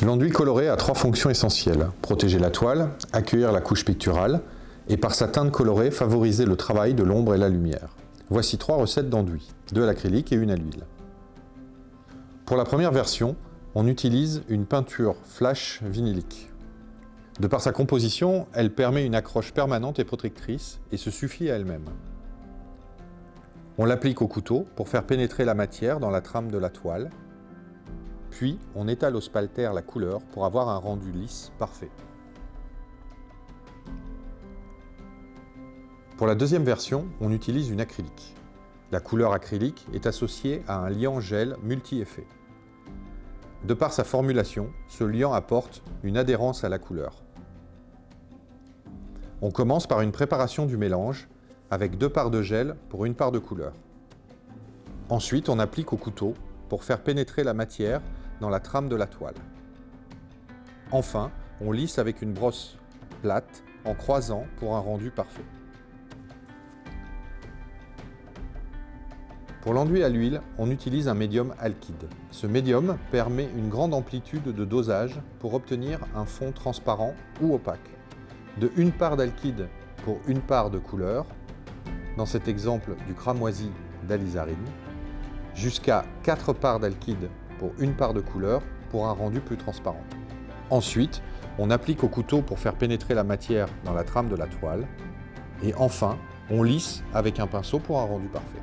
L'enduit coloré a 3 fonctions essentielles: protéger la toile, accueillir la couche picturale et par sa teinte colorée favoriser le travail de l'ombre et la lumière. Voici 3 recettes d'enduit, 2 à l'acrylique et 1 à l'huile. Pour la première version, on utilise une peinture flash vinylique. De par sa composition, elle permet une accroche permanente et protectrice et se suffit à elle-même. On l'applique au couteau pour faire pénétrer la matière dans la trame de la toile, puis on étale au spalter la couleur pour avoir un rendu lisse parfait. Pour la deuxième version, on utilise une acrylique. La couleur acrylique est associée à un liant gel multi-effet. De par sa formulation, ce liant apporte une adhérence à la couleur. On commence par une préparation du mélange avec 2 parts de gel pour 1 part de couleur. Ensuite, on applique au couteau pour faire pénétrer la matière dans la trame de la toile. Enfin, on lisse avec une brosse plate en croisant pour un rendu parfait. Pour l'enduit à l'huile, on utilise un médium alkyd. Ce médium permet une grande amplitude de dosage pour obtenir un fond transparent ou opaque. De 1 part d'alkyd pour 1 part de couleur, dans cet exemple du cramoisi d'alizarine, jusqu'à 4 parts d'alkyd pour 1 part de couleur pour un rendu plus transparent. Ensuite, on applique au couteau pour faire pénétrer la matière dans la trame de la toile. Et enfin, on lisse avec un pinceau pour un rendu parfait.